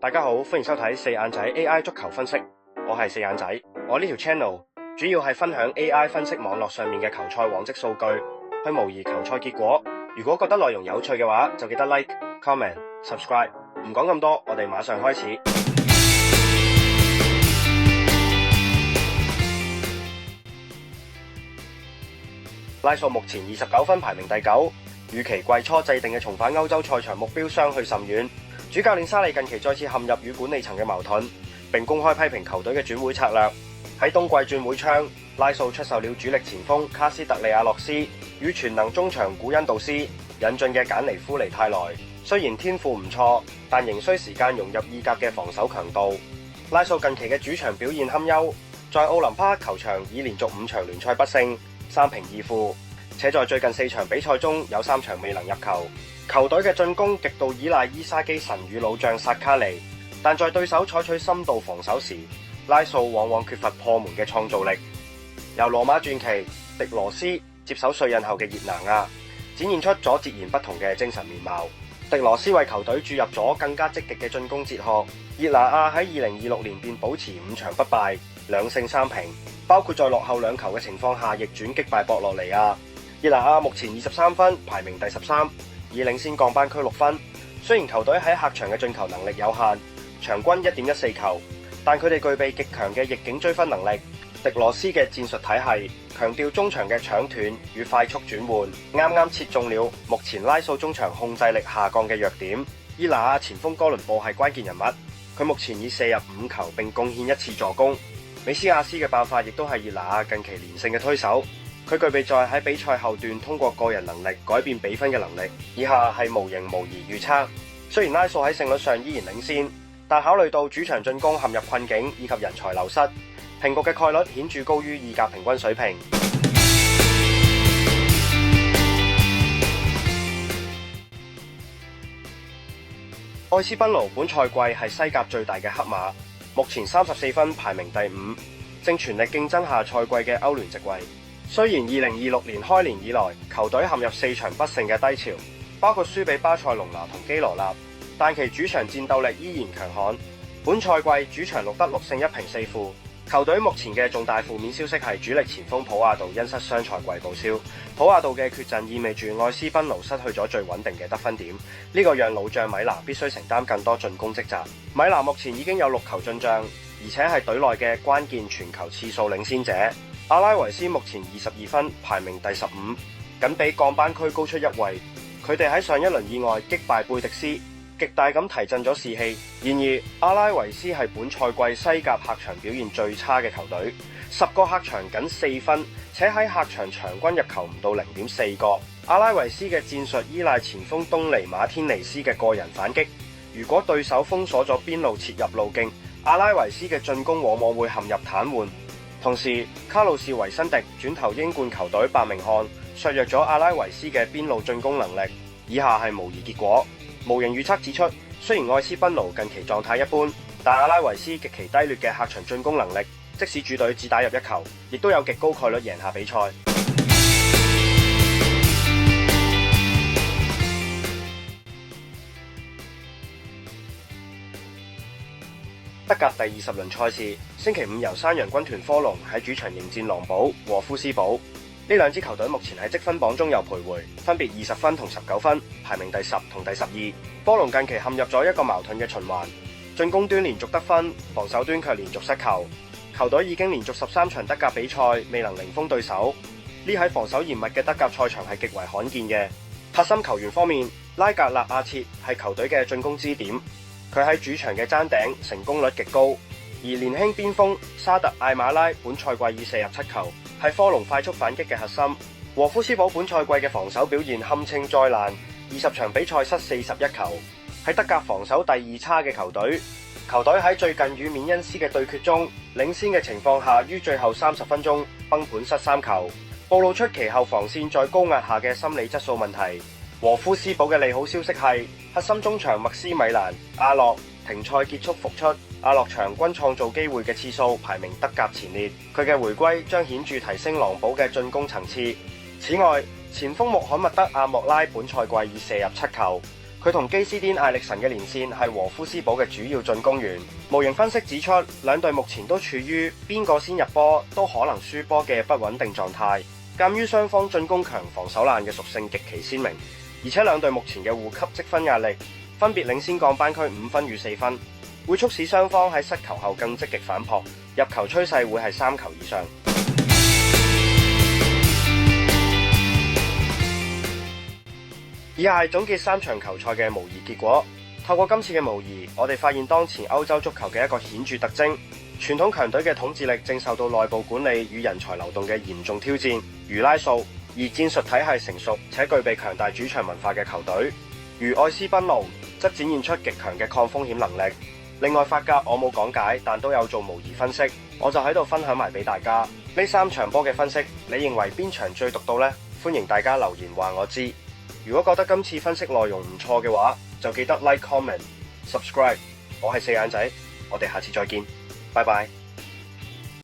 大家好，歡迎收睇四眼仔 AI 足球分析，我係四眼仔。我呢條 channel 主要係分享 AI 分析網絡上面嘅球賽往績數據，去模擬球賽結果。如果覺得內容有趣嘅話，就記得 like、comment、subscribe。唔講咁多，我哋馬上開始。拉素目前29分，排名第9，與其季初制定嘅重返歐洲賽場目標相去甚遠。主教練沙利近期再次陷入與管理層嘅矛盾，並公開批評球隊嘅轉會策略。喺冬季轉會窗，拉素出售了主力前鋒卡斯特利亞洛斯與全能中場古恩道斯，引進嘅簡尼夫尼泰萊。雖然天賦唔錯，但仍需時間融入意甲嘅防守強度。拉素近期嘅主場表現堪憂，在奧林匹克球場已連續5場聯賽不勝，3平2負，且在最近4場比賽中有3場未能入球。球隊嘅進攻極度依賴伊沙基神與老將薩卡尼，但在對手採取深度防守時，拉素往往缺乏破門嘅創造力。由羅馬傳奇迪羅斯接手帥印後嘅熱拿亞，展現出咗截然不同嘅精神面貌。迪羅斯為球隊注入咗更加積極嘅進攻哲學。熱拿亞喺2026年便保持5場不敗，2勝3平，包括在落後2球嘅情況下逆轉擊敗博洛尼亞。熱拿亞目前23分，排名第13。已領先降班區6分。雖然球隊喺客場嘅進球能力有限，場均 1.14 球，但佢哋具備極強嘅逆境追分能力。迪羅斯嘅戰術體系強調中場嘅搶斷與快速轉換，啱啱切中了目前拉素中場控制力下降嘅弱點。熱拿亞前鋒哥倫布係關鍵人物，佢目前已射入5球並貢獻1次助攻。美斯亞斯嘅爆發亦都係熱拿亞近期連勝嘅推手。佢具備在喺比賽後段通過個人能力改變比分嘅能力。以下係模型模擬預測。雖然拉素喺勝率上依然領先，但考慮到主場進攻陷入困境以及人才流失，平局嘅概率顯著高於意甲平均水平。愛斯賓奴本賽季係西甲最大嘅黑馬，目前34分，排名第5，正全力競爭下賽季嘅歐聯席位。雖然2026年開年以來球隊陷入4場不勝嘅低潮，包括輸俾巴塞隆拿同基羅納，但其主場戰鬥力依然強悍。本賽季主場錄得6勝1平4負。球隊目前嘅重大負面消息係主力前鋒普亞道因失傷賽季報銷。普亞道嘅缺陣意味住愛斯賓奴失去咗最穩定嘅得分點，呢個讓老將米拿必須承擔更多進攻職責。米拿目前已經有6球進賬，而且係隊內嘅關鍵傳球次數領先者。阿拉維斯目前22分，排名第15，僅比降班區高出1位。佢哋喺上一輪意外擊敗貝迪斯，極大咁提振咗士氣。然而，阿拉維斯係本賽季西甲客場表現最差嘅球隊，10個客場僅4分，且喺客場場均入球唔到 0.4 個。阿拉維斯嘅戰術依賴前鋒東尼馬天尼斯嘅個人反擊，如果對手封鎖咗邊路切入路徑，阿拉維斯嘅進攻往往會陷入癱瘓。同時，卡路士維辛迪轉投英冠球隊伯明翰，削弱咗阿拉維斯嘅邊路進攻能力。以下係模擬結果。模型預測指出，雖然愛斯賓奴近期狀態一般，但阿拉維斯極其低劣嘅客場進攻能力，即使主隊只打入1球，亦都有極高概率贏下比賽。德甲第20輪賽事，星期5由山羊軍團科隆喺主場迎戰狼堡和夫斯堡。呢兩支球隊目前喺積分榜中有徘徊，分別20分同19分，排名第10同第12。科隆近期陷入咗一個矛盾嘅循環，進攻端連續得分，防守端卻連續失球。球隊已經連續13場德甲比賽未能零封對手，呢喺防守嚴密嘅德甲賽場係極為罕見嘅。核心球員方面，拉格納亞切係球隊嘅進攻支點，佢喺主場嘅爭頂成功率極高，而年輕邊鋒沙特艾馬拉本賽季已射入7球，係科隆快速反擊嘅核心。和夫斯堡本賽季嘅防守表現堪稱災難，20場比賽失41球，喺德甲防守第2差嘅球隊。球隊喺最近與緬恩斯嘅對決中，領先嘅情況下，於最後30分鐘崩盤失3球，暴露出其後防線在高壓下嘅心理質素問題。和夫斯堡嘅利好消息係核心中場麥斯米蘭、阿洛停賽結束復出，阿洛場均創造機會嘅次數排名德甲前列，佢嘅回歸將顯著提升狼堡嘅進攻層次。此外，前鋒穆罕默德阿莫拉本賽季已射入7球，佢同基斯甸艾力神嘅連線係和夫斯堡嘅主要進攻員。模型分析指出，兩隊目前都處於邊個先入波都可能輸波嘅不穩定狀態。鑑於雙方進攻強、防守爛嘅屬性極其鮮明，而且兩隊目前嘅互給積分壓力分別領先降班區5分與4分，會促使雙方喺失球後更積極反撲，入球趨勢會係3球以上。以下係總結3場球賽嘅模擬結果。透過今次嘅模擬，我哋發現當前歐洲足球嘅一個顯著特徵：傳統強隊嘅統治力正受到內部管理與人才流動嘅嚴重挑戰，如拉素；而戰術體系成熟且具備強大主場文化嘅球隊，如愛斯賓奴，則展現出極強嘅抗風險能力。另外法甲我冇講解，但都有做模擬分析，我就喺度分享埋俾大家。呢3場波嘅分析，你認為邊場最獨到呢？歡迎大家留言話我知。如果覺得今次分析內容唔錯嘅話，就記得 like、comment、subscribe。我係四眼仔，我哋下次再見，拜拜。